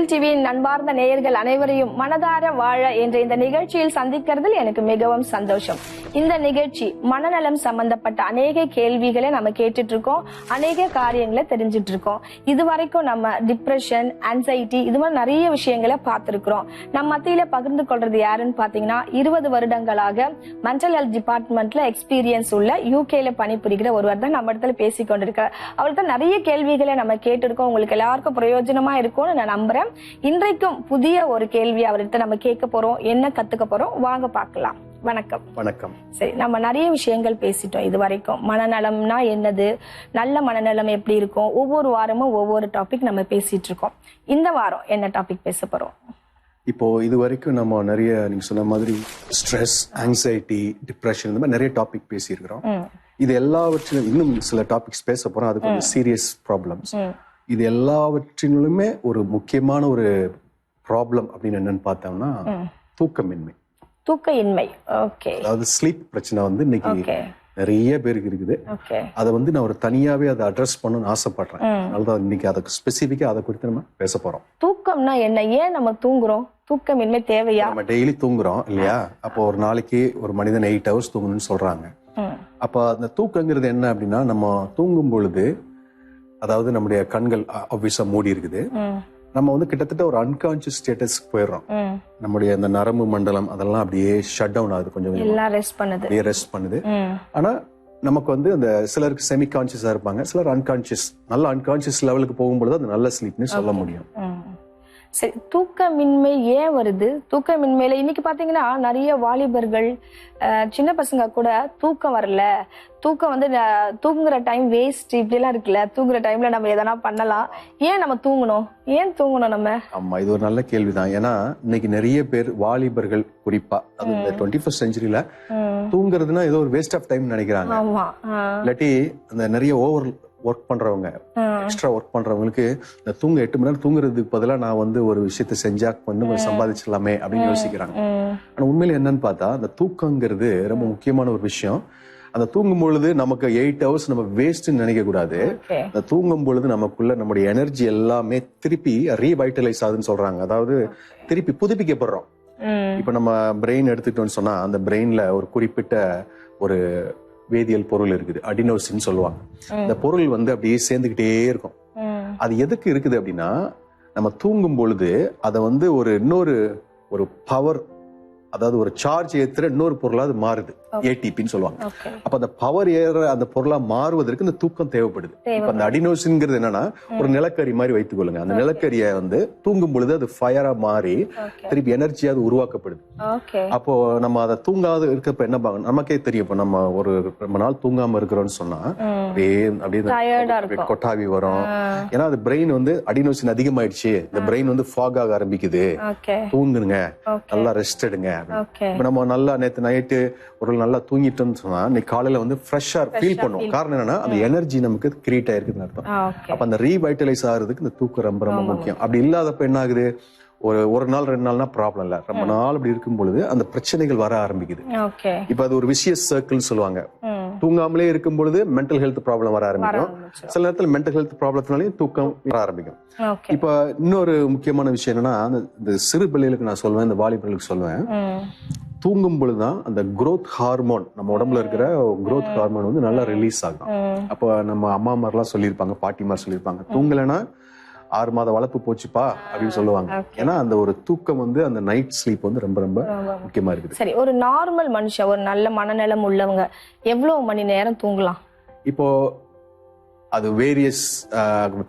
தமிழ் டிவியின் அன்பார்ந்த நேயர்கள் அனைவரையும் மனதார வாழ என்ற இந்த நிகழ்ச்சியில் சந்திக்கிறதில் எனக்கு மிகவும் சந்தோஷம். இந்த நிகழ்ச்சி மனநலம் சம்பந்தப்பட்ட அநேக கேள்விகளை நம்ம கேட்டுட்டு இருக்கோம், அநேக காரியங்களை தெரிஞ்சிட்டு இருக்கோம். இதுவரைக்கும் நம்ம டிப்ரெஷன், ஆன்சைட்டி இது மாதிரி நிறைய விஷயங்களை பார்த்திருக்கிறோம். நம்ம மத்தியில பகிர்ந்து கொள்றது யாருன்னு பாத்தீங்கன்னா 20 வருடங்களாக மென்டல் ஹெல்த் டிபார்ட்மெண்ட்ல எக்ஸ்பீரியன்ஸ் உள்ள யூகேல பணிபுரிகிற ஒருவர் தான் நம்ம இடத்துல பேசிக் கொண்டிருக்கார். அவர்தான் நிறைய கேள்விகளை நம்ம கேட்டிருக்கோம். உங்களுக்கு எல்லாருக்கும் பிரயோஜனமா இருக்கும்னு நான் நம்புறேன். இன்றைக்கும் புதிய ஒரு கேள்வி அவர்கிட்ட நம்ம கேட்க போறோம், என்ன கத்துக்க போறோம், வாங்க பார்க்கலாம். வணக்கம். வணக்கம். சரி, நம்ம நிறைய விஷயங்கள் பேசிட்டோம் இது வரைக்கும். மனநலம்னா என்னது, நல்ல மனநலம் எப்படி இருக்கும், ஒவ்வொரு வாரமும் ஒவ்வொரு டாபிக் நம்ம பேசிட்டு இருக்கோம். இந்த வாரம் என்ன டாபிக் பேச போறோம்? இப்போ இது வரைக்கும் நம்ம நிறைய நீங்க சொன்ன மாதிரி ஸ்ட்ரெஸ், ஆங்ஸைட்டி, டிப்ரெஷன் இந்த மாதிரி நிறைய டாபிக் பேசியிருக்கிறோம். இது எல்லாவற்றிலும் இன்னும் சில டாபிக்ஸ் பேச போறோம். அது கொஞ்சம் சீரியஸ் ப்ராப்ளம்ஸ். இது எல்லாவற்றிலுமே ஒரு முக்கியமான ஒரு ப்ராப்ளம் அப்படின்னு என்னன்னு பார்த்தோம்னா தூக்கமின்மை. தூக்கமின்மை. ஓகே. அதாவது ஸ்லீப் பிரச்சனை வந்து இன்னைக்கு நிறைய பேருக்கு இருக்குது. அதை வந்து நான் ஒரு தனியாவே அதை அட்ரஸ் பண்ணணும்னு ஆசைப்படுறேன். அதனாலதான் இன்னைக்கு அதை ஸ்பெசிபிக்கா அதை குறித்து நம்ம பேச போறோம். தூக்கம்னா என்ன, ஏன் நம்ம தூங்குறோம், தூக்கமின்மை தேவையா? நம்ம டெய்லி தூங்குறோம் இல்லையா? அப்போ ஒரு நாளைக்கு ஒரு மனிதன் 8 hours தூங்கணும்னு சொல்றாங்க. அப்ப அந்த தூக்கங்கிறது என்ன அப்படின்னா, நம்ம தூங்கும் பொழுது அதாவது நம்முடைய கண்கள் ஆப்வியஸா மூடி இருக்குது. நம்ம வந்து கிட்டத்தட்ட ஒரு அன்கான்சியஸ் ஸ்டேட்டஸ் போயிடுறோம். நம்முடைய அந்த நரம்பு மண்டலம் அதெல்லாம் அப்படியே ஷட் டவுன் ஆகுது, கொஞ்சம் ரெஸ்ட் பண்ணுது. ஆனா நமக்கு வந்து அந்த சிலருக்கு செமி கான்சியஸா இருப்பாங்க, சிலர் அன்கான்சியஸ். நல்ல அன்கான்சியஸ் லெவலுக்கு போகும்பொழுது அது நல்ல ஸ்லீப்னு சொல்ல முடியும். சரி, தூக்கமின்மை ஏன் வருது? தூக்கமின்மையில இன்னைக்கு பாத்தீங்கன்னா நிறைய வாலிபர்கள், சின்ன பசங்க கூட தூக்கம் வரல, தூக்கம் வந்து தூங்குற டைம் வேஸ்ட் இப்படி எல்லாம் இருக்குல்ல, தூங்குற டைம்ல நம்ம எதனா பண்ணலாம், ஏன் நம்ம தூங்கணும், ஏன் தூங்கணும் நம்ம? ஆமா, இது ஒரு நல்ல கேள்விதான். ஏன்னா இன்னைக்கு நிறைய பேர் வாலிபர்கள் குறிப்பா அது இந்த 21st centuryல தூங்குறதுன்னா ஏதோ ஒரு வேஸ்ட் ஆஃப் டைம் நினைக்கிறாங்க. இல்லாட்டி அந்த நிறைய ஓவர் ஒர்க் பண்றவங்க, எக்ஸ்ட்ரா ஒர்க் பண்றவங்களுக்கு இந்த தூங்க 8 மணி நேரம் தூங்குறதுக்கு பதிலாக நான் வந்து ஒரு விஷயத்த செஞ்சா கொஞ்சம் சம்பாதிச்சிடலாமே அப்படின்னு யோசிக்கிறாங்க. ஆனா உண்மையில என்னன்னு பார்த்தா அந்த தூக்கங்கிறது ரொம்ப முக்கியமான ஒரு விஷயம். அந்த தூங்கும் பொழுது நமக்கு 8 hours நம்ம வேஸ்ட் நினைக்க கூடாது. அந்த தூங்கும் பொழுது நமக்குள்ள நம்முடைய எனர்ஜி எல்லாமே திருப்பி ரீவைட்டலைஸ் ஆகுதுன்னு சொல்றாங்க. அதாவது திருப்பி புதுப்பிக்கப்படுறோம். இப்ப நம்ம பிரெயின் எடுத்துக்கிட்டோம்னு சொன்னா அந்த பிரெயின்ல ஒரு குறிப்பிட்ட ஒரு வேதியியல் பொருள் இருக்குது, அடினோசின் சொல்லுவாங்க. இந்த பொருள் வந்து அப்படியே சேர்ந்துகிட்டே இருக்கும். அது எதுக்கு இருக்குது அப்படின்னா, நம்ம தூங்கும் பொழுது அதை வந்து ஒரு இன்னொரு ஒரு பவர், அதாவது ஒரு சார்ஜ் ஏத்துற இன்னொரு பொருளா அது மாறுது, ஏடிபின்னு சொல்லுவாங்க. அப்ப அந்த பவர் ஏற அந்த பொருளா மாறுவதற்கு இந்த தூக்கம் தேவைப்படுது. இப்ப அந்த அடினோசின்ங்கிறது என்னன்னா ஒரு நிலக்கரி மாதிரி வைத்துக் கொள்ளுங்க. அந்த நிலக்கரியை வந்து தூங்கும் பொழுது அது ஃபயரா மாறி திருப்பி எனர்ஜியா அது உருவாக்கப்படுது. அப்போ நம்ம அதை தூங்காத இருக்கப்ப என்ன பாக்கணும், நமக்கே தெரியும். இப்ப நம்ம ஒரு ரொம்ப நாள் தூங்காம இருக்கிறோம்னு சொன்னா அப்படியே கொட்டாவி வரும். ஏன்னா அது பிரெயின் வந்து அடினோசின் அதிகமாயிடுச்சு, இந்த பிரெயின் வந்து ஃபாக் ஆக ஆரம்பிக்குது, தூங்குங்க, நல்லா ரெஸ்ட் எடுங்க. இப்ப நம்ம நல்லா நேத்து நைட்டு ஒரு நல்லா தூங்கிட்டோம்னு சொன்னா இன்னைக்கு காலையில வந்து ஃப்ரெஷ்ஷா ஃபீல் பண்ணுவோம். காரணம் என்னன்னா அந்த எனர்ஜி நமக்கு கிரியேட் ஆயிருக்குன்னு அர்த்தம். அப்ப அந்த ரீவைட்டலைஸ் ஆகிறதுக்கு இந்த தூக்கம் ரொம்ப ரொம்ப முக்கியம். அப்படி இல்லாதப்ப என்ன ஆகுது, ஒரு நாள் 2 நாள்னா ப்ராப்ளம் இல்ல, ரொம்ப நாள் அப்படி இருக்கும் பொழுது அந்த பிரச்சனைகள் வர ஆரம்பிக்குது. இப்ப அது ஒரு விசியஸ் சர்க்கிள் சொல்லுவாங்க. தூங்காமலே இருக்கும் பொழுது மென்டல் ஹெல்த் ப்ராப்ளம் வர ஆரம்பிக்கும். சில நேரத்தில் மென்டல் ஹெல்த் ப்ராப்ளத்தினாலையும் தூக்கம் வர ஆரம்பிக்கும். இப்ப இன்னொரு முக்கியமான விஷயம் என்னன்னா, இந்த சிறு பிள்ளைகளுக்கு நான் சொல்லுவேன், இந்த வாலிபர்களுக்கு சொல்லுவேன், தூங்கும் பொழுதுதான் அந்த growth ஹார்மோன், நம்ம உடம்புல இருக்கிற growth ஹார்மோன் வந்து நல்லா ரிலீஸ் ஆகும். அப்ப நம்ம அம்மா மாதிரிலாம் சொல்லியிருப்பாங்க, பாட்டிமார் சொல்லியிருப்பாங்க, தூங்கலைன்னா 6 மாத வளர்ப்பு போச்சுப்பா அப்படின்னு சொல்லுவாங்க. ஏன்னா அந்த ஒரு தூக்கம் வந்து அந்த நைட் ஸ்லீப் வந்து ரொம்ப ரொம்ப முக்கியமா இருக்குது. சரி, ஒரு நார்மல் மனுஷன், ஒரு நல்ல மனநலம் உள்ளவங்க எவ்வளவு மணி நேரம் தூங்கலாம்? இப்போ அது வேரியஸ்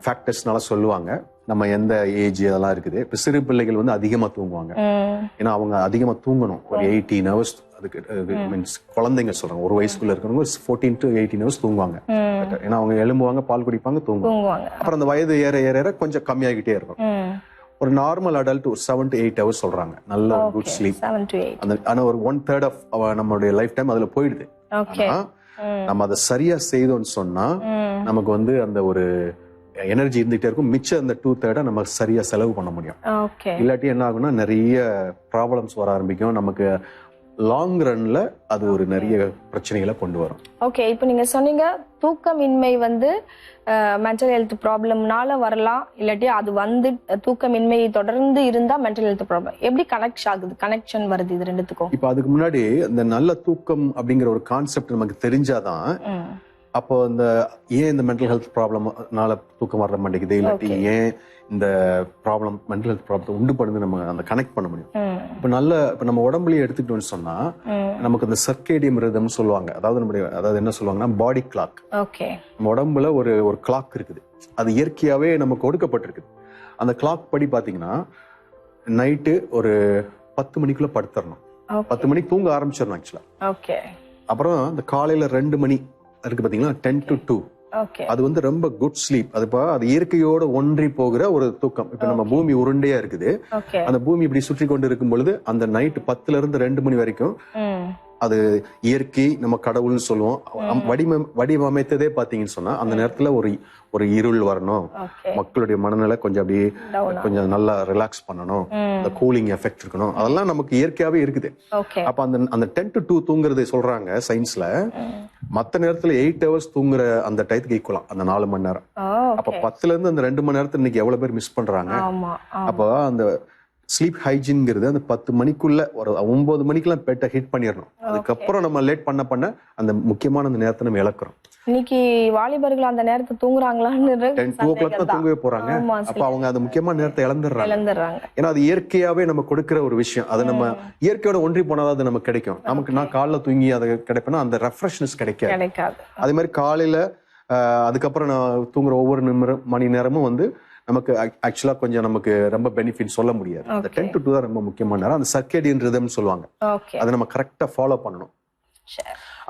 ஃபேக்டர்ஸ்னால சொல்லுவாங்க. நம்ம எந்த ஏஜ் அதெல்லாம் இருக்குது. இப்ப சிறு பிள்ளைகள் வந்து அதிகமா தூங்குவாங்க. ஏன்னா அவங்க அதிகமா தூங்கணும். ஒரு 18 hours அதுக்கு மீன்ஸ் குழந்தைங்க சொல்றாங்க, ஒரு வயசுக்குள்ள இருக்கிறவங்க 14 to 18 hours தூங்குவாங்க. ஏன்னா அவங்க எழும்புவாங்க, பால் குடிப்பாங்க, தூங்குவாங்க. அப்புறம் அந்த வயது ஏற ஏற ஏற கொஞ்சம் கம்மியாகிட்டே இருக்கும். ஒரு நார்மல் அடல்ட் ஒரு 7 to 8 hours சொல்றாங்க, நல்ல குட் ஸ்லீப். ஆனா ஒரு 1/3 ஆஃப் நம்மளுடைய லைஃப் டைம் அதுல போயிடுது. நம்ம அதை சரியா செய்தோம்னு சொன்னா நமக்கு வந்து அந்த ஒரு எனர்ஜி இருந்துகிட்டே இருக்கும். மிச்சம் அந்த 2/3 நம்ம சரியா செலவு பண்ண முடியும். இல்லாட்டி என்ன ஆகும்னா நிறைய ப்ராப்ளம்ஸ் வர ஆரம்பிக்கும். நமக்கு லாங் ரன்ல அது ஒரு நிறைய பிரச்சனைகளை கொண்டு வரும். ஓகே, இப்போ நீங்க சொன்னீங்க தூக்கமின்மை வந்து மென்டல் ஹெல்த் ப்ராப்ளம்னால வரலாம், இல்லாட்டி அது வந்து தூக்கமின்மை தொடர்ந்து இருந்தா மென்டல் ஹெல்த் ப்ராப்ளம். எப்படி கனெக்ஷன் வருது இது ரெண்டுத்துக்கும்? இப்ப அதுக்கு முன்னாடி இந்த நல்ல தூக்கம் அப்படிங்கிற ஒரு கான்செப்ட் நமக்கு தெரிஞ்சாதான் அப்போ ஏன் இந்த மென்டல் ஹெல்த் ப்ராப்ளம்னால தூக்கம் வர மாட்டேங்குது, இல்லாட்டி ஏன் இந்த ப்ராப்ளம் மென்டல் ஹெல்த் ப்ராப்ளத்தை உண்டு பண்ணுது நம்ம அந்த கனெக்ட் பண்ண முடியும். இப்ப நம்ம உடம்புலயே எடுத்துக்கிட்டோம்னு சொன்னா நமக்கு இந்த சர்க்கேடியம் ரிதம் சொல்லுவாங்க. அதாவது என்ன சொல்லுவாங்கன்னா பாடி கிளாக். நம்ம உடம்புல ஒரு கிளாக் இருக்குது, அது இயற்கையாவே நமக்கு கொடுக்கப்பட்டிருக்குது. அந்த கிளாக் படி பாத்தீங்கன்னா நைட்டு ஒரு 10 மணிக்குள்ள படுத்துறணும், 10 மணிக்கு தூங்க ஆரம்பிச்சிடணும் ஆக்சுவலா. அப்புறம் இந்த காலையில 2 மணி இருக்கு பாத்தீங்களா, 10 to 2, அது வந்து ரொம்ப குட் ஸ்லீப். அது இயற்கையோட ஒன்றி போகிற ஒரு தூக்கம். இப்ப நம்ம பூமி உருண்டையா இருக்குது, அந்த பூமி இப்படி சுற்றி கொண்டு இருக்கும் பொழுது அந்த நைட் 10ல இருந்து 2 மணி வரைக்கும் அது இயற்கை, நம்ம கடவுள்னு சொல்லுவோம், வடிவமைத்ததே பாத்தீங்கன்னு சொன்னா அந்த நேரத்துல ஒரு இருள் வரணும், மக்களுடைய மனநிலை கொஞ்சம் அப்படியே கொஞ்சம் நல்லா ரிலாக்ஸ் பண்ணணும், அந்த கூலிங் எஃபெக்ட் இருக்கணும், அதெல்லாம் நமக்கு இயற்கையாவே இருக்குது. அப்ப அந்த 10 to 2 தூங்குறது சொல்றாங்க சயின்ஸ்ல, மத்த நேரத்துல 8 hours தூங்குற அந்த டயத்துக்கு ஈக்குவலாம் அந்த 4 மணி நேரம். அப்ப 10ல இருந்து அந்த 2 மணி நேரத்தை இன்னைக்கு எவ்வளவு பேர் மிஸ் பண்றாங்க. அப்ப அந்த ஸ்லீப் ஹைஜீன்ங்கிறது அந்த 10 மணிக்குள்ள ஒரு 9 மணிக்கெல்லாம் பெட்டை ஹிட் பண்ணிடணும். அதுக்கப்புறம் நம்ம லேட் பண்ண அந்த முக்கியமான அந்த நேரத்தை நம்ம இழக்கிறோம். இன்னைக்கு வாலிபர்கள் அந்த நேரத்தை தூங்குறாங்களான்னு 2 o'clock தான் தூங்கவே போறாங்க. அப்ப அவங்க அந்த முக்கியமான நேரத்தை இழந்துடுறாங்க. ஏன்னா அது இயற்கையாவே நம்ம கொடுக்கிற ஒரு விஷயம், அது நம்ம இயற்கையோட ஒன்றி போனாதான் அது நமக்கு கிடைக்கும். நமக்கு நான் காலைல தூங்கி அதை கிடைப்பேன்னா அந்த ரெஃப்ரெஷ்னஸ் கிடைக்காது. அதே மாதிரி காலையில அதுக்கப்புறம் நான் தூங்குற ஒவ்வொரு மணி நேரமும் வந்து நமக்கு ஆக்சுவலா கொஞ்சம் நமக்கு ரொம்ப பெனிஃபிட் சொல்ல முடியாது. அந்த 10 to 2 தான் ரொம்ப முக்கியமான நேரம். அந்த சர்க்கேடியன் ரிதம் சொல்லுவாங்க, அதை நம்ம கரெக்டா ஃபாலோ பண்ணணும்.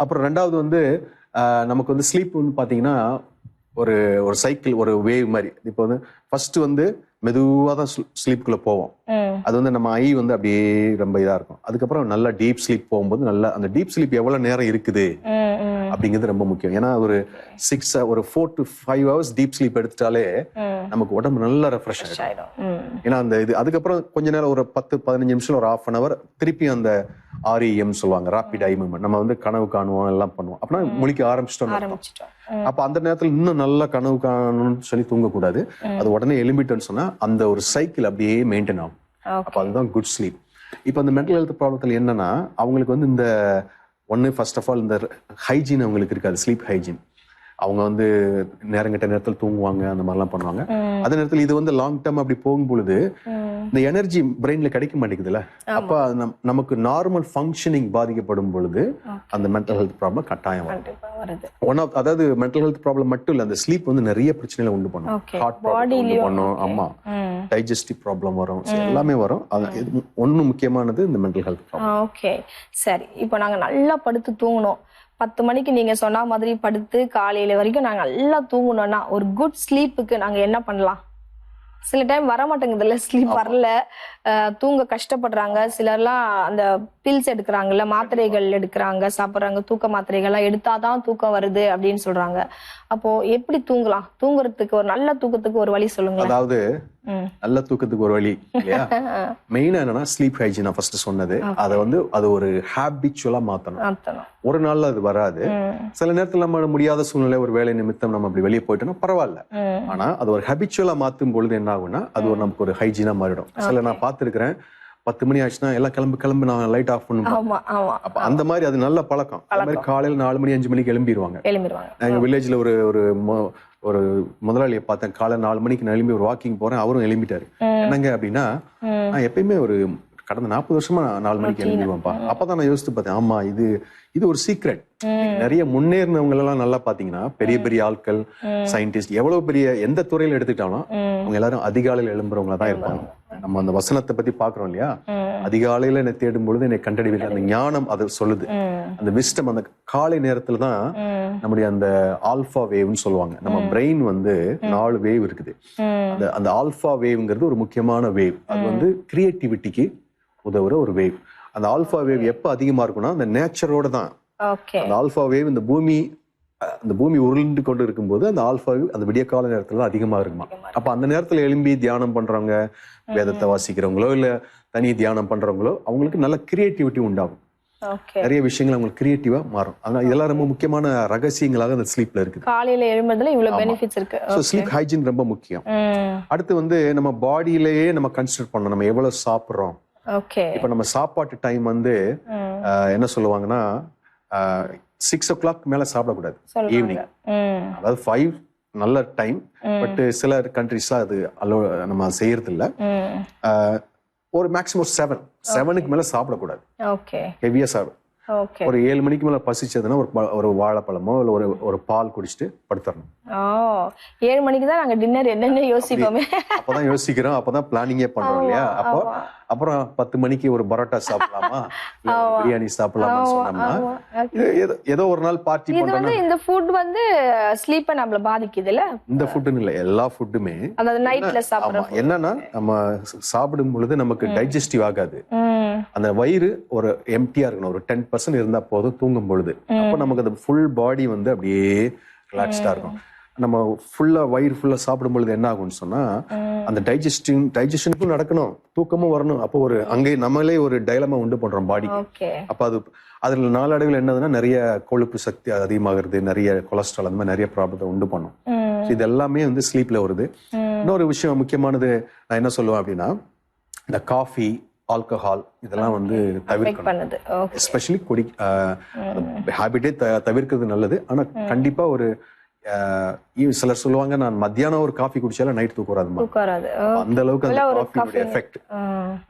அப்புறம் ரெண்டாவது வந்து நமக்கு வந்து ஸ்லீப் வந்து பாத்தீங்கன்னா ஒரு சைக்கிள், ஒரு வேவ் மாதிரி. இப்போ வந்து ஃபர்ஸ்ட் வந்து மெதுவா தான் ஸ்லீப்புக்குள்ள போவோம். அது வந்து நம்ம ஐ வந்து அப்படியே ரொம்ப இதா இருக்கும். அதுக்கப்புறம் நல்லா டீப் ஸ்லீப் போகும்போது நல்லா அந்த டீப் ஸ்லீப் எவ்வளவு நேரம் இருக்குது அப்படிங்கிறது ரொம்ப முக்கியம். ஏன்னா ஒரு 4 to 5 hours டீப் ஸ்லீப் எடுத்துட்டாலே நமக்கு உடம்பு நல்லா ரெஃப்ரெஷ் ஆயிடும். ஏன்னா அந்த அதுக்கப்புறம் கொஞ்ச நேரம் ஒரு 10-15 நிமிஷம் ஒரு 1/2 hour திருப்பி அந்த REM சொல்லுவாங்க, ராபிட் ஐ மூவ்மெண்ட். நம்ம வந்து கனவு காணுவோம், எல்லாம் பண்ணுவோம். அப்படின்னா முழிக்க ஆரம்பிச்சிட்டோம். அப்ப அந்த நேரத்துல இன்னும் நல்லா கனவு காணணும்னு சொல்லி தூங்கக்கூடாது. அது உடனே எலிமிட்டோன்னு சொன்னா அந்த ஒரு சைக்கிள் அப்படியே மெயின்டைன் ஆகும். அப்ப அதுதான் குட் ஸ்லீப். இப்ப அந்த மென்டல் ஹெல்த் ப்ராப்ளத்துல என்னன்னா அவங்களுக்கு வந்து இந்த ஃபர்ஸ்ட் ஆஃப் ஆல் இந்த ஹைஜீன் அவங்களுக்கு இருக்காது, ஸ்லீப் ஹைஜீன். அவங்க வந்து நேரங்கட்ட நேரத்தில் தூங்குவாங்க, அந்த மாதிரிலாம் பண்ணுவாங்க. அதே நேரத்தில் இது வந்து லாங் டேர்ம் அப்படி போகும் பொழுது இந்த எனர்ஜி பிரெயின்ல கிடைக்க மாட்டேங்குதுல்ல, அப்ப நமக்கு நார்மல் ஃபங்க்ஷனிங் பாதிக்கப்படும் பொழுது அந்த மென்டல் ஹெல்த் ப்ராப்ளம் கட்டாயம் வருது. அதாவது மென்டல் ஹெல்த் ப்ராப்ளம் மட்டும் இல்ல, அந்த ஸ்லீப் வந்து நிறைய பிரச்சனைகளை உண்டு பண்ணும். ஹார்ட் ப்ராப்ளம் உண்டு பண்ணும், ஆமா, டைஜஸ்டிவ் ப்ராப்ளம் வரும், எல்லாமே வரும். ஒண்ணு முக்கியமானது இந்த மென்டல் ஹெல்த் ப்ராப்ளம். ஓகே, சரி. இப்போ நாங்க நல்லா படுத்து தூங்கணும், 10 மணிக்கு நீங்க சொன்ன மாதிரி படுத்து காலையில வரைக்கும் நாங்க நல்லா தூங்கணும்னா ஒரு குட் ஸ்லீப்புக்கு நாங்க என்ன பண்ணலாம்? சில டைம் வர மாட்டேங்குதுல்ல, ஸ்லீப் வரல, தூங்க கஷ்டப்படுறாங்க. சிலர்லாம் அந்த பில்ஸ் எடுக்கிறாங்கல்ல, மாத்திரைகள் எடுக்கிறாங்க, சாப்பிட்றாங்க, தூக்க மாத்திரைகள்லாம் எடுத்தாதான் தூக்கம் வருது அப்படின்னு சொல்றாங்க. அப்போ எப்படி தூங்கலாம்? தூங்குறதுக்கு ஒரு நல்ல தூக்கத்துக்கு ஒரு வழி சொல்லுங்க. அதாவது நல்ல தூக்கத்துக்கு ஒரு வழி இல்லையா, மெயினா என்னன்னா ஸ்லீப் ஹைஜீன் ஃபர்ஸ்ட் சொன்னது. அதை வந்து அது ஒரு ஹாபிச்சுவலா மாத்தணும். ஒரு நாள்ல அது வராது. சில நேரத்துல நம்ம முடியாத சூழ்நிலை, ஒரு வேலை நிமித்தம் நம்ம அப்படி வெளியே போயிட்டோம்னா பரவாயில்ல. ஆனா அது ஒரு ஹாபிச்சுவலா மாத்தும் பொழுது என்ன ஆகும்னா அது ஒரு நமக்கு ஒரு ஹைஜீனா மாறிடும். சில நான் பார்த்திருக்கிறேன், 10 மணி ஆச்சுன்னா எல்லாம் கிளம்பு நான் லைட் ஆஃப் பண்ணுவேன். அப்ப அந்த மாதிரி அது நல்ல பழக்கம். அந்த மாதிரி காலையில 4 மணி 5 மணிக்கு எழும்பிடுவாங்க. எங்க வில்லேஜ்ல ஒரு முதலாளியை பார்த்தேன், காலையில 4 மணிக்கு நான் எழும்பி ஒரு வாக்கிங் போறேன், அவரும் எழும்பிட்டாரு. என்னங்க அப்படின்னா, நான் எப்பயுமே ஒரு கடந்த 40 வருஷமா 4 மணிக்கு எழும்பிடுவேன்ப்பா. அப்பதான் நான் யோசித்து பார்த்தேன், ஆமா இது ஒரு சீக்ரெட். நிறைய முன்னேறினவங்க எல்லாம் நல்லா பாத்தீங்கன்னா பெரிய பெரிய ஆட்கள், சயின்டிஸ்ட், எவ்வளவு பெரிய எந்த துறையில எடுத்துக்கிட்டாலும் அவங்க எல்லாரும் அதிகாலையில எழும்புறவங்களா தான் இருப்பாங்க. நம்ம அந்த வசனத்தை பத்தி பாக்குறோம் இல்லையா, அதிகாலையில என்னை தேடும் பொழுது என்னை கண்டறிவில்லை, அந்த ஞானம் அது சொல்லுது. அந்த விஸ்டம் அந்த காலை நேரத்துல தான் நம்முடைய அந்த ஆல்பா வேவ்னு சொல்லுவாங்க. நம்ம பிரெயின் வந்து 4 வேவ் இருக்குது. அந்த ஆல்பா வேவ்ங்கிறது ஒரு முக்கியமான வேவ். அது வந்து கிரியேட்டிவிட்டிக்கு உதவுற ஒரு வேவ். அந்த ஆல்பா வேவ் எப்ப அதிகமா இருக்கும்னா அந்த நேச்சரோட தான். அந்த ஆல்பா வேவ் இந்த பூமி உருண்டு கொண்டு இருக்கும்போது அந்த ஆல்பா வேவ் அந்த விடிய கால நேரத்துல அதிகமா இருக்குமா. அப்ப அந்த நேரத்துல எழும்பி தியானம் பண்றவங்க, வேதத்தை வாசிக்கிறவங்களோ இல்ல தனி தியானம் பண்றவங்களோ அவங்களுக்கு நல்ல கிரியேட்டிவிட்டி உண்டாகும். ஓகே. நிறைய விஷயங்கள் அவங்களுக்கு கிரியேட்டிவா மாறும். அதனால இதெல்லாம் ரொம்ப முக்கியமான ரகசியங்களாக அந்த ஸ்லீப்ல இருக்குது. காலையில எழும்புறதுல இவ்வளவு பெனிஃபிட்ஸ் இருக்கு. ஸோ ஸ்லீப் ஹைஜீன் ரொம்ப முக்கியம். அடுத்து வந்து நம்ம பாடியிலேயே நம்ம கன்சிடர் பண்ணணும் நம்ம எவ்வளவு சாப்பிட்றோம். ஓகே. இப்ப நம்ம சாப்பாட்டு டைம் வந்து என்ன சொல்லுவாங்கன்னா 6 o'clock மேல சாப்பிடக்கூடாது ஈவினிங். அதாவது 5 நல்ல டைம். பட் சில கண்ட்ரிஸ்ல அது நம்ம செய்யறது இல்ல. ஒரு மேக்ஸிமம் 7க்கு மேல சாப்பிடக்கூடாது. ஹெவியா சாப்பிட ஒரு 7 மணிக்கு மேல பசிச்சதுன்னா ஒரு வாழைப்பழமோ இல்ல ஒரு பால் குடிச்சிட்டு படுத்துறணும். 7 மணிக்கு தான் நாங்க டின்னர் என்னன்னு யோசிப்போமே. அப்பதான் யோசிக்கிறோம், அப்பதான் பிளானிங்கே பண்றோம் இல்லையா. அப்போ அப்புறம் 10 மணிக்கு ஒரு பரோட்டா சாப்பிடலாமா இல்ல பிரியாணி சாப்பிடலாமா சொன்னோம்னா ஏதோ ஒரு நாள் பார்ட்டி பண்றோம். இந்த ஃபுட் வந்து ஸ்லீப்பை நம்மள பாதிக்குது இல்ல. இந்த ஃபுட்னு இல்ல, எல்லா ஃபுட்டுமே அதாவது நைட்ல சாப்பிடுறோம். என்னன்னா நம்ம சாப்பிடும் பொழுது நமக்கு டைஜஸ்டிவ் ஆகாது. அந்த வயிறு ஒரு எம்டியா இருக்கணும். ஒரு 10% இருந்தா போதும் தூங்கும் பொழுது. அப்போ நமக்கு அந்த ஃபுல் பாடி வந்து அப்படியே ரிலாக்ஸ்டா இருக்கும். நம்ம ஃபுல்லா வயிறு ஃபுல்லா சாப்பிடும் பொழுது என்ன ஆகும்னு சொன்னா அந்த டைஜஷனுக்கும் நடக்கணும், தூக்கமும் வரணும். அப்போ ஒரு அங்கே நம்மளே ஒரு டைலமா உண்டு பண்றோம் பாடிக்கு. அப்ப அதுல நாளடைவில் என்னதுன்னா நிறைய கொழுப்பு சக்தி அதிகமாகிறது, நிறைய கொலஸ்ட்ரால், அந்த மாதிரி நிறைய ப்ராப்ளத்தை உண்டு பண்ணும். இது எல்லாமே வந்து ஸ்லீப்ல வருது. இன்னொரு விஷயம் முக்கியமானது நான் என்ன சொல்லுவேன் அப்படின்னா, இந்த காஃபி, ஆல்கஹால் இதெல்லாம் வந்து தவிர்க்கணும். எஸ்பெஷலி ஹேபிட்டே தவிர்க்கிறது நல்லது. ஆனா கண்டிப்பா ஒரு சிலர் சொல்லுவாங்க நான் மத்தியானம் ஒரு காஃபி குடிச்சாலும் நைட் தூக்கம் வராது. அந்த அளவுக்கு அந்த காஃபியோட எஃபெக்ட்,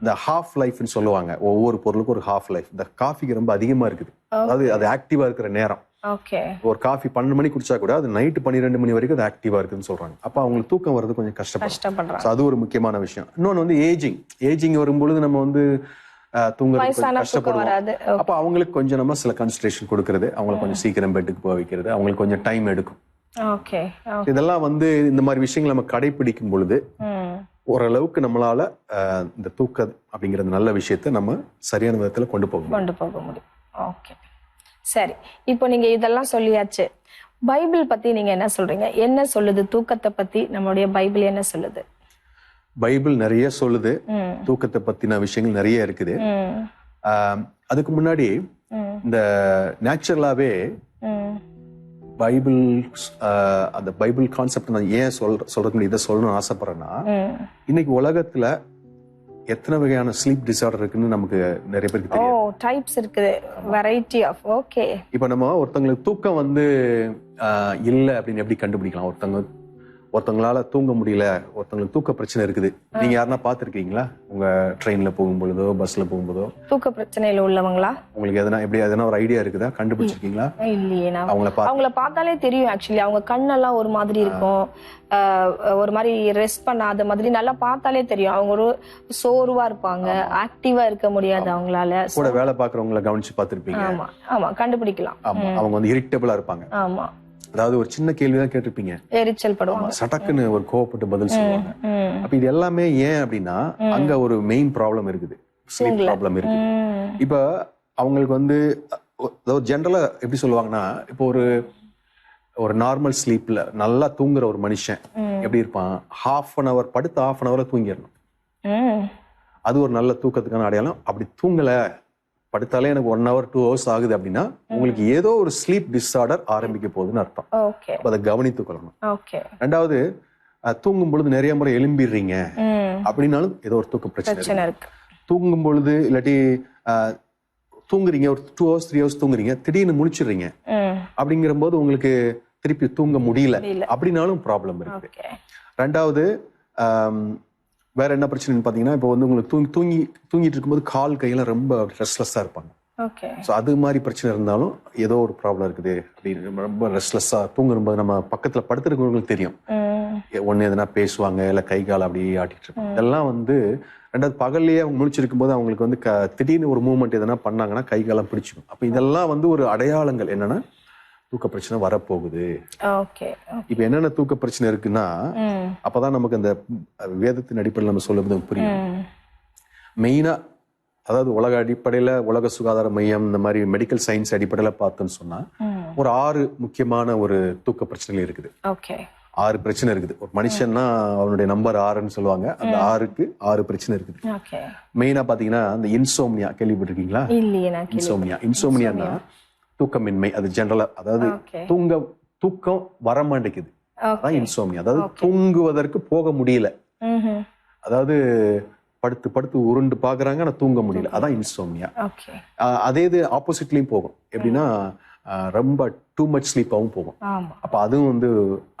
இந்த ஹாஃப் லைஃப்னு சொல்லுவாங்க. ஒவ்வொரு பொருளுக்கும் ஒரு ஹாஃப் லைஃப். இந்த காஃபிக்கு ரொம்ப அதிகமா இருக்குது. அதாவது அது ஆக்டிவா இருக்கிற நேரம். ஒரு காஃபி 12 மணி குடிச்சா கூட அது நைட்டு 12 மணி வரைக்கும் அது ஆக்டிவா இருக்குன்னு சொல்றாங்க. அப்ப அவங்களுக்கு தூக்கம் வர்றது கொஞ்சம் கஷ்டப்படுறாங்க. அது ஒரு முக்கியமான விஷயம். இன்னொன்னு வந்து ஏஜிங் வரும்பொழுது நம்ம வந்து தூங்குறது கஷ்டப்படுவோம். அப்ப அவங்களுக்கு கொஞ்சம் நம்ம சில கன்சன்ட்ரேஷன் கொடுக்கறது, அவங்களை கொஞ்சம் சீக்கிரம் பெட்டுக்கு போக வைக்கிறது, அவங்களுக்கு கொஞ்சம் டைம் எடுக்கும். இதெல்லாம் வந்து இந்த மாதிரி விஷயங்கள் நம்ம கடைபிடிக்கும் பொழுது ஓரளவுக்கு நம்மளால இந்த தூக்கம் அப்படிங்கறது நல்ல விஷயத்தை நம்ம சரியான விதத்துல கொண்டு போக முடியும். ஓகே, சரி. இப்போ நீங்க இதெல்லாம் சொல்லியாச்சு. பைபிள் பத்தி நீங்க என்ன சொல்றீங்க? என்ன சொல்லுது தூக்கத்தை பத்தி? நம்மளுடைய பைபிள் என்ன சொல்லுது? பைபிள் நிறைய சொல்லுது. தூக்கத்தை பத்தின விஷயங்கள் நிறைய இருக்குது. அதுக்கு முன்னாடி இந்த நேச்சுரலாவே பைபிள் அந்த பைபிள் கான்செப்ட் நான் ஏன் சொல்றதுக்கு இதை சொல்லணும்னு ஆசைப்படுறேன்னா, இன்னைக்கு உலகத்துல எத்தனை வகையான ஸ்லீப் டிசார்டர் இருக்குன்னு நமக்கு நிறைய பேருக்கு தெரியும். டைப்ஸ் இருக்குது, வெரைட்டி ஆஃப். ஓகே. இப்போ நம்ம ஒருத்தங்களுக்கு தூக்கம் வந்து இல்ல அப்படின்னு எப்படி கண்டுபிடிக்கலாம்? ஒருத்தவங்களால தூங்க முடியல, ஒருத்தவங்களுக்கு தூக்க பிரச்சனை இருக்குது. நீங்க யாருன்னா பாத்துருக்கீங்களா? உங்க ட்ரெயின்ல போகும்பொழுதோ பஸ்ல போகும்போதோ தூக்க பிரச்சனையில உள்ளவங்களா? உங்களுக்கு எதனா ஒரு ஐடியா இருக்குதா? கண்டுபிடிச்சிருக்கீங்களா? இல்லையே. அவங்கள பார்த்தாலே தெரியும். ஆக்சுவலி அவங்க கண்ணெல்லாம் ஒரு மாதிரி இருக்கும், ஒரு மாதிரி ரெஸ்ட் பண்ணாத மாதிரி நல்லா பார்த்தாலே தெரியும். அவங்க ஒரு சோர்வா இருப்பாங்க, ஆக்டிவா இருக்க முடியாது அவங்களால. கூட வேலை பாக்குறவங்களை கவனிச்சு பார்த்திருப்பீங்க. ஆமா, கண்டுபிடிக்கலாம். அவங்க வந்து இரிட்டபிளா இருப்பாங்க. ஆமா, அதாவது ஒரு சின்ன கேள்விதான் கேட்டிருப்பீங்க, எரிச்சல் படுவாங்க, சடக்குன்னு ஒரு கோவப்பட்டு பதில் சொல்லுவாங்க. அப்ப இது எல்லாமே ஏன் அப்படின்னா அங்க ஒரு மெயின் ப்ராப்ளம் இருக்குது, ஸ்லீப் ப்ராப்ளம் இருக்குது. இப்ப அவங்களுக்கு வந்து ஜென்ரலா எப்படி சொல்லுவாங்கன்னா, இப்போ ஒரு நார்மல் ஸ்லீப்ல நல்லா தூங்குற ஒரு மனுஷன் எப்படி இருப்பான்? ½ an hour படுத்து ½ an hour தூங்கிடணும். அது ஒரு நல்ல தூக்கத்துக்கான அடையாளம். அப்படி தூங்கல, படுத்தாலே எனக்கு 1 hour 2 hours ஆகுது அப்படின்னா உங்களுக்கு ஏதோ ஒரு ஸ்லீப் டிஸார்டர் ஆரம்பிக்க போகுதுன்னு அர்த்தம். அதை கவனித்துக் கொள்ளணும். ரெண்டாவது, தூங்கும் பொழுது நிறைய முறை எழும்பிடுறீங்க அப்படின்னாலும் ஏதோ ஒரு தூக்க பிரச்சனை இருக்கு. தூங்கும் பொழுது இல்லாட்டி தூங்குறீங்க, ஒரு 2 hours 3 hours தூங்குறீங்க, திடீர்னு முழிச்சிடுறீங்க அப்படிங்கிற போது உங்களுக்கு திருப்பி தூங்க முடியல அப்படின்னாலும் ப்ராப்ளம் இருக்கு. ரெண்டாவது, வேற என்ன பிரச்சனைன்னு பாத்தீங்கன்னா, இப்போ வந்து உங்களுக்கு தூங்கிட்டு இருக்கும்போது கால் கையெல்லாம் ரொம்ப ரெஸ்ட்லெஸ்ஸா இருப்பாங்க. அது மாதிரி பிரச்சனை இருந்தாலும் ஏதோ ஒரு ப்ராப்ளம் இருக்குது. அப்படின்னு ரொம்ப ரெஸ்ட்லெஸ்ஸா தூங்கும்போது நம்ம பக்கத்துல படுத்துருக்கவங்களுக்கு தெரியும். ஒண்ணு எதனா பேசுவாங்க, இல்ல கை கால் அப்படியே ஆட்டிட்டு இருப்பாங்க. இதெல்லாம் வந்து ரெண்டாவது, பகல்லையே அவங்க முழிச்சிருக்கும் போது அவங்களுக்கு வந்து திடீர்னு ஒரு மூவ்மெண்ட் எதனா பண்ணாங்கன்னா கை காலம் பிடிச்சிக்கும். அப்ப இதெல்லாம் வந்து ஒரு அடையாளங்கள் என்னன்னா தூக்க பிரச்சனை வரப்போகுது. இப்ப என்னென்ன தூக்க பிரச்சனை இருக்குன்னா, அப்பதான் நமக்கு அந்த வேதத்தின் அடிப்படையில் நம்ம சொல்லுவது புரியும். மெயினா அதாவது உலக அடிப்படையில, உலக சுகாதார மையம், இந்த மாதிரி மெடிக்கல் சயின்ஸ் அடிப்படையில பார்த்தோம்னு சொன்னா ஒரு 6 முக்கியமான ஒரு தூக்க பிரச்சனைகள் இருக்குது. 6 பிரச்சனை இருக்குது. ஒரு மனுஷன்னா அவனுடைய நம்பர் 6ன்னு சொல்லுவாங்க. அந்த 6க்கு 6 பிரச்சனை இருக்குது. ஓகே. மெயினா பாத்தீங்கன்னா அந்த இன்சோம்னியா கேள்விப்பட்டிருக்கீங்களா? இல்லையே நான் இன்சோம்னியானா தூக்கமின்மை. அது ஜெனரலா, அதாவது தூக்கம் வரமாட்டேங்குது. அதான் இன்சோம்னியா. அதாவது தூங்குவதற்கு போக முடியல. அதாவது படுத்து படுத்து உருண்டு பாக்குறாங்க, ஆனா தூங்க முடியல. அதான் இன்சோம்னியா. அதே இது ஆப்போசிட்லயும் போகும். எப்படின்னா ரொம்ப டூ மச் ஸ்லீப்பாவும் போகும். அப்ப அதுவும் வந்து,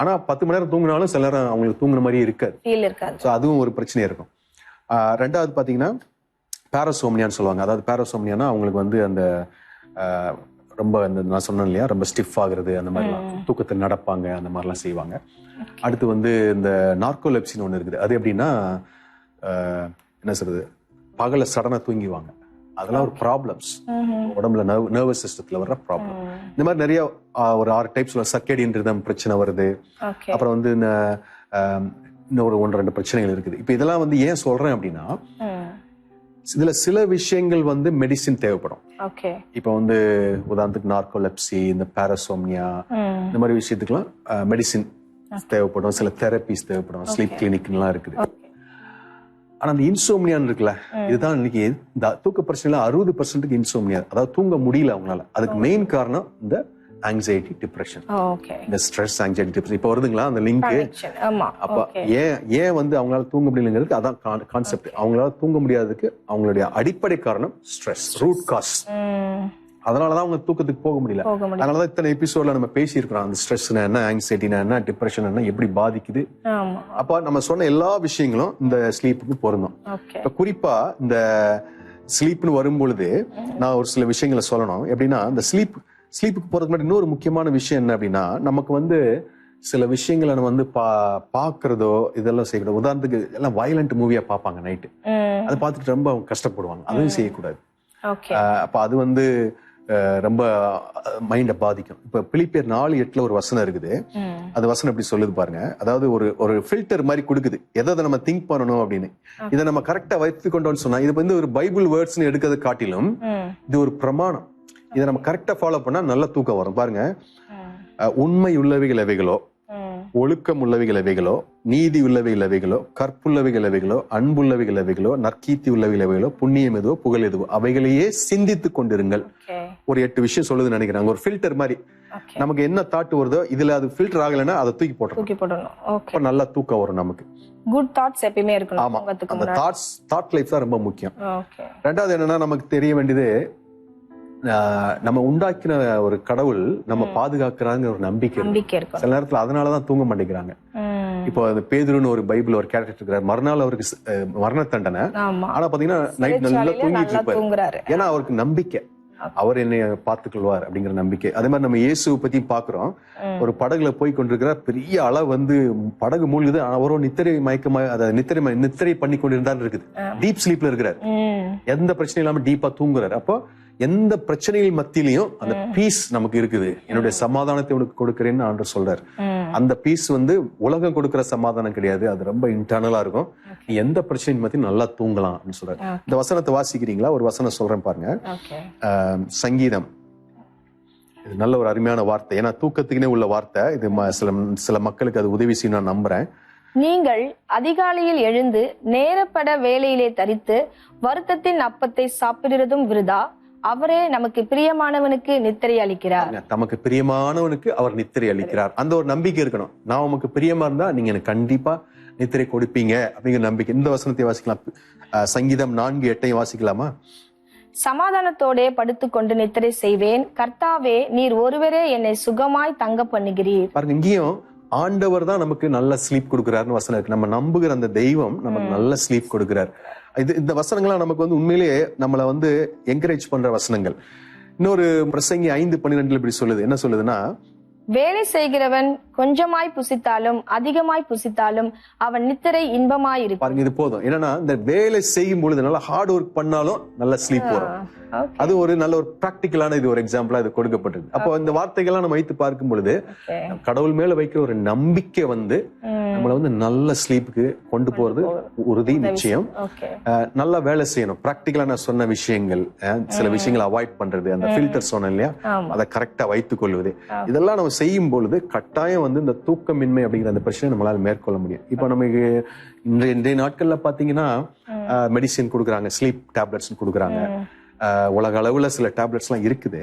ஆனா 10 மணி நேரம் தூங்கினாலும் சில நேரம் அவங்களுக்கு தூங்குற மாதிரி இருக்காது. சோ அதுவும் ஒரு பிரச்சனையா இருக்கும். ரெண்டாவது பாத்தீங்கன்னா பேரசோம்னியான்னு சொல்லுவாங்க. அதாவது பேரசோம்னியானா அவங்களுக்கு வந்து அந்த ரொம்ப அந்த நான் சொன்னேன் இல்லையா, ரொம்ப ஸ்டிஃப் ஆகுறது, அந்த மாதிரிலாம் தூக்கத்தில் நடப்பாங்க, அந்த மாதிரிலாம் செய்வாங்க. அடுத்து வந்து இந்த நார்கோலெப்சின்னு ஒன்று இருக்குது. அது எப்படின்னா என்ன சொல்றது, பகல சடனா தூங்கிவாங்க. அதெல்லாம் ஒரு ப்ராப்ளம்ஸ், உடம்புல நர்வஸ் சிஸ்டத்துல வர்ற ப்ராப்ளம். இந்த மாதிரி நிறைய ஒரு 6 டைப்ஸ்ல சர்க்கேடியன் ரிதம் பிரச்சனை வருது. அப்புறம் வந்து இன்னொரு 1-2 பிரச்சனைகள் இருக்குது. இப்ப இதெல்லாம் வந்து ஏன் சொல்றேன் அப்படின்னா, இதுல சில விஷயங்கள் வந்து மெடிசின் தேவைப்படும். இப்ப வந்து உதாரணத்துக்கு நார்கோலெப்சி, இந்த பேரசோம்னியா, இந்த மாதிரி விஷயத்துக்குலாம் மெடிசின் தேவைப்படும். சில தெரபிஸ் தேவைப்படும். ஸ்லீப் கிளினிக் எல்லாம் இருக்குது. ஆனா அந்த இன்சோம்னியான்னு இருக்குல்ல, இதுதான் இன்னைக்கு இந்த தூக்க பிரச்சனைல 60% இன்சோம்னியா, அதாவது தூங்க முடியல அவங்களால. அதுக்கு மெயின் காரணம் இந்த ஆங்ஸைட்டி, டிப்ரெஷன், இந்த ஸ்ட்ரெஸ், ஆங்ஸைட்டி, டிப்ரெஷன். இப்ப வருதுங்களா அந்த லிங்க்? அப்ப ஏன் வந்து அவங்களால தூங்க முடியலங்கிறதுக்கு அதான் கான்செப்ட். அவங்களால தூங்க முடியாததுக்கு அவங்களுடைய அடிப்படை காரணம் ஸ்ட்ரெஸ், ரூட் காஸ். அதனாலதான் அவங்க தூக்கத்துக்கு போக முடியல. அதனாலதான் இத்தனை எபிசோட்ல நம்ம பேசியிருக்கிறோம், அந்த ஸ்ட்ரெஸ் என்ன, ஆங்ஸைட்டினா என்ன, டிப்ரெஷன் என்ன, எப்படி பாதிக்குது. அப்ப நம்ம சொன்ன எல்லா விஷயங்களும் இந்த ஸ்லீப்புக்கு பொருந்தும். இப்ப குறிப்பா இந்த ஸ்லீப்னு வரும்பொழுது நான் ஒரு சில விஷயங்களை சொல்லணும். எப்படின்னா இந்த ஸ்லீப்புக்கு போறதுக்கு முன்னாடி இன்னொரு முக்கியமான விஷயம் என்ன அப்படின்னா, நமக்கு வந்து சில விஷயங்களை நம்ம வந்து பாக்குறதோ இதெல்லாம் செய்யக்கூடாது. உதாரணத்துக்கு எல்லாம் வயலண்ட் மூவியா பார்ப்பாங்க நைட்டு, அதை பார்த்துட்டு ரொம்ப அவங்க கஷ்டப்படுவாங்க. அதுவும் செய்யக்கூடாது. அப்ப அது வந்து ரொம்ப மைண்ட பாதிக்கும். இப்ப பிலிப்பியர் 4:8 ஒரு வசனம் இருக்குது. அந்த வசனம் எப்படி சொல்லுது பாருங்க. அதாவது ஒரு ஃபில்டர் மாதிரி கொடுக்குது, எதை நம்ம திங்க் பண்ணணும் அப்படின்னு. இதை நம்ம கரெக்டா வைத்து கொண்டோம்னு சொன்னா, இது வந்து ஒரு பைபிள் வேர்ட்ஸ்னு எடுக்கிறத காட்டிலும் இது ஒரு பிரமாணம். இதை நம்ம கரெக்டா ஃபாலோ பண்ணா நல்ல தூக்கம் வரும். பாருங்க, உண்மை உள்ளவைகள் எவைகளோ, ஒழுக்கம் உள்ளவைகள் எவைகளோ, நீதி உள்ளவைகள் எவைகளோ, கற்புள்ளவைகள் எவைகளோ, அன்புள்ளவைகள் எவைகளோ, நற்கீர்த்தி உள்ளவைகள் எவைகளோ, புண்ணியம் எதுவோ, புகழ் எதுவோ, அவைகளையே சிந்தித்துக் கொண்டிருங்கள். ஒரு 8 விஷயம் சொல்லுதுன்னு நினைக்கிறாங்க. ஒரு ஃபில்டர் மாதிரி நமக்கு என்ன தாட் வருதோ, இதுல அது ஃபில்டர் ஆகலைன்னா அதை தூக்கி போடணும். நல்லா தூக்கம் வரும் நமக்கு. குட் தாட்ஸ் எப்பவுமே இருக்கணும். ஆமா, அந்த தாட் லைஃப் தான் ரொம்ப முக்கியம். ரெண்டாவது என்னன்னா, நமக்கு தெரிய வேண்டியது, நம்ம உண்டாக்கின ஒரு கடவுள் நம்ம பாதுகாக்கிறாங்க ஒரு நம்பிக்கை இருக்கு. சில நேரத்துல அதனாலதான் தூங்க மாட்டேங்கிறாங்க. இப்போ பேதுருன்னு ஒரு பைபிள் ஒரு கேரக்டர் இருக்கிறார். மறுநாள் அவருக்கு மரண தண்டனை. ஆனா பாத்தீங்கன்னா நைட் நல்லா தூங்கிட்டு இருப்பாரு. ஏன்னா அவருக்கு நம்பிக்கை, அவர் என்னை பார்த்துக்கொள்வார் அப்படிங்கிற நம்பிக்கை. அதே மாதிரி நம்ம இயேசுவை பத்தி பாக்குறோம். ஒரு படகுல போய் கொண்டிருக்கிறார், பெரிய அலை வந்து படகு மூழ்குது. அவரும் நித்திரை மயக்கமா, அதை நித்திரை பண்ணி கொண்டிருந்தாரு இருக்குது. டீப் ஸ்லீப்ல இருக்கிறார், எந்த பிரச்சனையும் இல்லாம டீப்பா தூங்குறாரு. அப்போ எந்த பிரச்சனைகள் மத்தியிலையும் அந்த பீஸ் நமக்கு இருக்குது. என்னுடைய சமாதானத்தை உனக்கு கொடுக்கிறேன்னு ஆண்டவர் சொல்றாரு. அந்த பீஸ் வந்து உலகம் கொடுக்கிற சமாதானம் கிடையாது, அது ரொம்ப இன்டர்னலா இருக்கும். நீ எந்த பிரச்சனையும் மத்தியும் நல்லா தூங்கலாம் அப்படின்னு சொல்றாரு. இந்த வசனத்தை வாசிக்கிறீங்களா? ஒரு வசனம் சொல்றேன் பாருங்க. சங்கீதம், இது நல்ல ஒரு அருமையான வார்த்தை. ஏன்னா தூக்கத்துக்குனே உள்ள வார்த்தை இது. சில மக்களுக்கு அது உதவி செய்யும் நான் நம்புறேன். நீங்கள் அதிகாலையில் எழுந்து நேரப்பட வேலையிலே தரித்து வருத்தத்தின் அப்பத்தை சாப்பிடுறதும் விருதா, அவரே நமக்கு பிரியமானவனுக்கு நித்திரை அளிக்கிறார். தமக்கு பிரியமானவனுக்கு அவர் நித்திரை அளிக்கிறார். அந்த ஒரு நம்பிக்கை இருக்கணும். நான் உமக்கு பிரியமா இருந்தா நீங்க எனக்கு கண்டிப்பா நித்திரை கொடுப்பீங்க அப்படிங்கிற நம்பிக்கை. இந்த வசனத்தை வாசிக்கலாம். சங்கீதம் 4:8 வாசிக்கலாமா? சமாதானத்தோட படுத்துக்கொண்டு நித்திரை செய்வேன், கர்த்தாவே நீர் ஒருவரே என்னை சுகமாய் தங்க பண்ணுகிறீர். பாருங்க, இங்கேயும் ஆண்டவர் தான் நமக்கு நல்ல ஸ்லீப் கொடுக்கிறாருன்னு வசனம் இருக்கு. நம்ம நம்புகிற அந்த தெய்வம் நமக்கு நல்ல ஸ்லீப் கொடுக்கிறார். இந்த வசனங்கள்லாம் நமக்கு வந்து உண்மையிலேயே நம்மளை வந்து என்கரேஜ் பண்ற வசனங்கள். இன்னொரு பிரசங்கி 5:12 இப்படி சொல்லுது. என்ன சொல்லுதுன்னா, வேலை செய்கிறவன் கொஞ்சமாய் புசித்தாலும் அதிகமாய் புசித்தாலும் அவன் நித்திரை இன்பமாய் இருக்கு. பாருங்க, இது போதும். என்னன்னா இந்த வேலை செய்யும் பொழுது நல்லா ஹார்ட் ஒர்க் பண்ணாலும் நல்ல ஸ்லீப் வரும். அது ஒரு நல்ல ஒரு பிராக்டிக்கலான இது ஒரு எக்ஸாம்பிளா இது கொடுக்கப்பட்டது. அப்போ இந்த வார்த்தைகள்லாம் நம்ம வைத்து பார்க்கும் பொழுது கடவுள் மேல வைக்கிற ஒரு நம்பிக்கை வந்து நம்மள வந்து நல்ல ஸ்லீப்புக்கு கொண்டு போறது உறுதி, நிச்சயம். நல்லா வேலை செய்யணும். பிராக்டிகலா நான் சொன்ன விஷயங்கள், சில விஷயங்களை அவாய்ட் பண்றது, அந்த ஃபில்டர் சொன்னேன் இல்லையா, அதை கரெக்டா வைத்துக் கொள்வது, இதெல்லாம் நம்ம செய்யும் பொழுது கட்டாயம் வந்து இந்த தூக்கமின்மை அப்படிங்கிற அந்த பிரச்சனை நம்மளால மேற்கொள்ள முடியும். இப்ப நமக்கு இன்றைய நாட்கள்ல பாத்தீங்கன்னா மெடிசின் கொடுக்குறாங்க, ஸ்லீப் டேப்லெட்ஸ் கொடுக்குறாங்க. உலக அளவுல சில டேப்லெட்ஸ் எல்லாம் இருக்குது.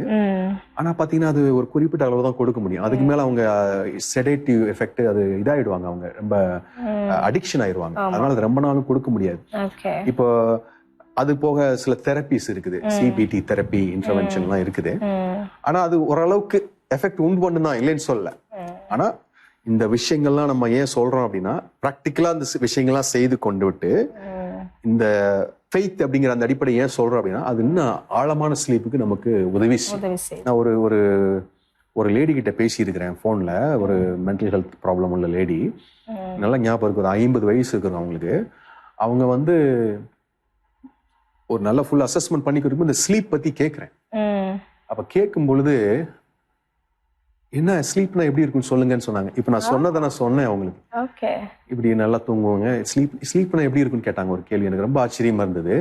ஆனா பாத்தீங்கன்னா அது ஒரு குறிப்பிட்ட அளவு தான் கொடுக்க முடியும். அதுக்கு மேல அவங்க செடேட்டிவ் எஃபெக்ட், அது இதாயிடுவாங்க, அவங்க ரொம்ப அடிக்ஷன் ஆயிடுவாங்க. அதனால அது ரொம்ப நாளும் கொடுக்க முடியாது. இப்போ அது போக சில தெரப்பிஸ் இருக்குது, சிபிடி தெரப்பி, இன்டர்வென்ஷன் எல்லாம் இருக்குது. ஆனா அது ஓரளவுக்கு எஃபெக்ட் உண்டு பண்ணுதான், இல்லைன்னு சொல்ல. ஆனா இந்த விஷயங்கள்லாம் நம்ம ஏன் சொல்றோம் அப்படின்னா, பிராக்டிக்கலா இந்த விஷயங்கள்லாம் செய்து கொண்டு விட்டு இந்த ஃபெய்த் அப்படிங்கிற அந்த அடிப்படை ஏன் சொல்றோம் அப்படின்னா, அது இன்னும் ஆழமான ஸ்லீப்புக்கு நமக்கு உதவி செய்யும். நான் ஒரு லேடி கிட்ட பேசி இருக்கிறேன் போன்ல, ஒரு மென்டல் ஹெல்த் ப்ராப்ளம் உள்ள லேடி. நல்லா ஞாபகம் இருக்கு, ஒரு 50 வயசு இருக்குது அவங்களுக்கு. அவங்க வந்து ஒரு நல்ல ஃபுல் அசஸ்மெண்ட் பண்ணி கொடுக்கும் இந்த ஸ்லீப் பத்தி கேட்கிறேன். அப்ப கேட்கும் பொழுது, என்ன ஸ்லீப்னா எப்படி இருக்குன்னு சொல்லுங்கன்னு சொன்னாங்க. இப்ப நான் சொன்னதை நான் சொன்னேன் அவங்களுக்கு. இப்படி நல்லா தூங்குவாங்க, ஸ்லீப்னா எப்படி இருக்குன்னு கேட்டாங்க. ஒரு கேள்வி எனக்கு ரொம்ப ஆச்சரியமா இருந்தது.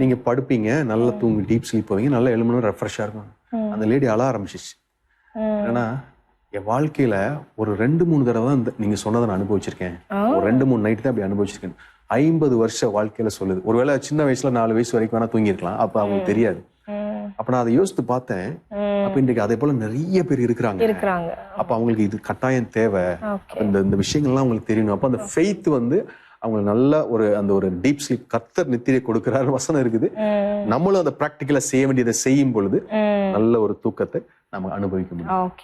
நீங்க படுப்பீங்க, நல்லா தூங்கி டீப் ஸ்லீப் போவீங்க, நல்லா எழுமணும், ரெஃப்ரெஷ்ஷா இருக்கும். அந்த லேடி அழ ஆரம்பிச்சிச்சு. ஏன்னா என் வாழ்க்கையில ஒரு 2-3 தடவை தான் நீங்க சொன்னதை நான் அனுபவிச்சிருக்கேன். ஒரு 2-3 நைட் தான் அப்படி அனுபவிச்சிருக்கேன். 50 வருஷ வாழ்க்கையில சொல்லுது. ஒருவேளை சின்ன வயசுல 4 வயசு வரைக்கும் வேணா தூங்கி இருக்கலாம், அப்ப அவங்களுக்கு தெரியாது. அப்ப நான் அதை யோசித்து பார்த்தேன். அப்ப இன்றைக்கு அதே போல நிறைய பேர் இருக்கிறாங்க. அப்ப அவங்களுக்கு இது கட்டாயம் தேவை. இந்த விஷயங்கள்லாம் அவங்களுக்கு தெரியணும். அப்ப அந்த ஃபெய்த் வந்து அவங்க நல்ல ஒரு டீப் ஸ்லீப், கர்த்தர் நித்திரை கொடுக்கிறார் வசனம் இருக்குது. நம்மளும் அந்த பிராக்டிக்கலா செய்ய வேண்டியதை செய்யும் பொழுது நல்ல ஒரு தூக்கத்தை நம்ம அனுபவிக்க முடியும்.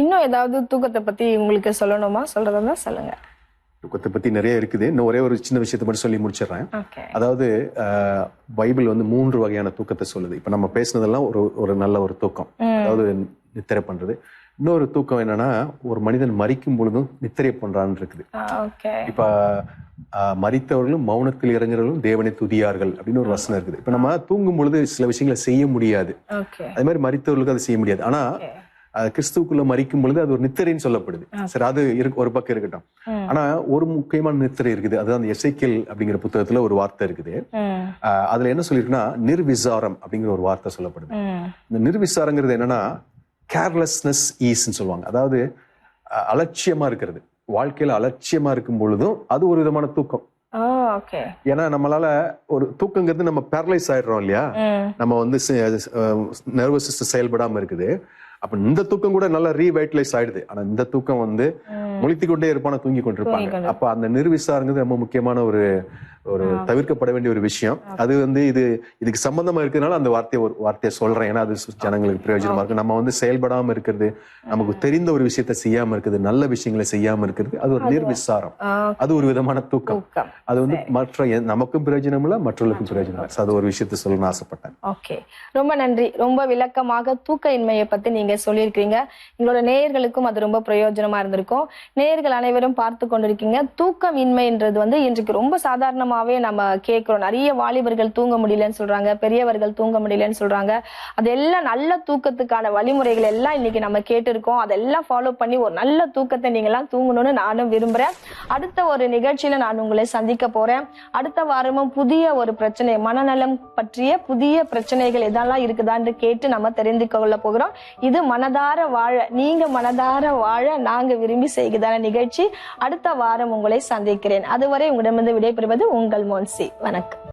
இன்னும் ஏதாவது தூக்கத்தை பத்தி உங்களுக்கு சொல்லணுமா? சொல்றதா சொல்லுங்க. தூக்கத்தை பத்தி நிறைய இருக்குது. இன்னும் ஒரே ஒரு சின்ன விஷயத்தை மட்டும் சொல்லி முடிச்சிடுறேன். அதாவது பைபிள் வந்து 3 வகையான தூக்கத்தை சொல்லுது. இப்ப நம்ம பேசினதெல்லாம் ஒரு நல்ல ஒரு தூக்கம், அதாவது நித்திரை பண்றது. இன்னொரு தூக்கம் என்னன்னா, ஒரு மனிதன் மரிக்கும் பொழுதும் நித்திரை பண்றான்னு இருக்குது. இப்ப மரித்தவர்களும் மௌனத்தில் இறங்குறவர்களும் தேவனை துதியார்கள் அப்படின்னு ஒரு வசனம் இருக்குது. இப்ப நம்ம தூங்கும் பொழுது சில விஷயங்களை செய்ய முடியாது, அதே மாதிரி மரித்தவர்களுக்கு அதை செய்ய முடியாது. ஆனா கிறிஸ்துக்குள்ள மரிக்கும் பொழுது அது ஒரு நித்திரைன்னு சொல்லப்படுது. சரி, அது ஒரு பக்கம் இருக்கட்டும். ஆனா ஒரு முக்கியமான நித்திரை இருக்குது. அதுதான் அந்த எசேக்கியேல் அப்படிங்கிற புத்தகத்துல ஒரு வார்த்தை இருக்குது. அதுல என்ன சொல்லிருக்குன்னா, நிர்விசாரம் அப்படிங்கிற ஒரு வார்த்தை சொல்லப்படுது. இந்த நிர்விசாரங்கிறது என்னன்னா, கேர்லெஸ்னஸ் ஈஸ்ன்னு சொல்லுவாங்க. அதாவது அலட்சியமா இருக்கிறது. வாழ்க்கையில அலட்சியமா இருக்கும் பொழுதும் அது ஒரு விதமான தூக்கம். ஏன்னா நம்மளால ஒரு தூக்கங்கிறது, நம்ம பேரலைஸ் ஆயிடுறோம் இல்லையா, நம்ம வந்து நர்வஸ் சிஸ்டம் செயல்படாம இருக்குது. அப்ப இந்த தூக்கம் கூட நல்லா ரீவைட்டலைஸ் ஆயிடுது. ஆனா இந்த தூக்கம் வந்து முழித்து கொண்டே இருப்பான, தூங்கி கொண்டிருப்பாங்க. அப்ப அந்த நிர்விசாரங்கிறது ரொம்ப முக்கியமான ஒரு தவிர்க்கப்பட வேண்டிய ஒரு விஷயம். அது வந்து இதுக்கு சம்பந்தமா இருக்கிறதுனால அந்த வார்த்தையை சொல்றேன். ஏன்னா அது ஜனங்களுக்கு பிரயோஜனமா இருக்கு. நம்ம வந்து செயல்படாம இருக்கிறது, நமக்கு தெரிந்த ஒரு விஷயத்த செய்யாம இருக்குது, நல்ல விஷயங்களை செய்யாம இருக்கிறது, அது ஒரு நிர்விசாரம். அது ஒரு விதமான தூக்கம். அது வந்து மற்ற நமக்கும் பிரயோஜனம் இல்ல, மற்றவர்களுக்கும் பிரயோஜனம் இல்ல. அது ஒரு விஷயத்த சொல்லணும்னு ஆசைப்பட்டேன். ஓகே, ரொம்ப நன்றி. ரொம்ப விளக்கமாக தூக்க இன்மையை பத்தி நீங்க சொல்லியிருக்கீங்க. எங்களோட நேயர்களுக்கும் அது ரொம்ப பிரயோஜனமா இருந்திருக்கும். நேயர்கள் அனைவரும் பார்த்து கொண்டிருக்கீங்க. தூக்கம் இன்மைன்றது வந்து இன்றைக்கு ரொம்ப சாதாரணமாவே நம்ம கேட்கிறோம். நிறைய வாலிபர்கள் தூங்க முடியலன்னு சொல்றாங்க, பெரியவர்கள் தூங்க முடியலன்னு சொல்றாங்க. அதெல்லாம் நல்ல தூக்கத்துக்கான வழிமுறைகள் எல்லாம் இன்னைக்கு நம்ம கேட்டிருக்கோம். அதெல்லாம் ஃபாலோ பண்ணி ஒரு நல்ல தூக்கத்தை நீங்க எல்லாம் தூங்கணும்னு நானும் விரும்புறேன். அடுத்த ஒரு நிகழ்ச்சியில நான் உங்களை சந்திக்க போறேன். அடுத்த வாரமும் புதிய ஒரு பிரச்சனை, மனநலம் பற்றிய புதிய பிரச்சனைகள் எதெல்லாம் இருக்குதான்னு கேட்டு நம்ம தெரிந்து கொள்ள போகிறோம். இது மனதார வாழ, நீங்க மனதார வாழ நாங்க விரும்பி செய்கிறதான நிகழ்ச்சி. அடுத்த வாரம் உங்களை சந்திக்கிறேன். அதுவரை உங்களிடமிருந்து விடைபெறுவது உங்கள் மோன்சி. வணக்கம்.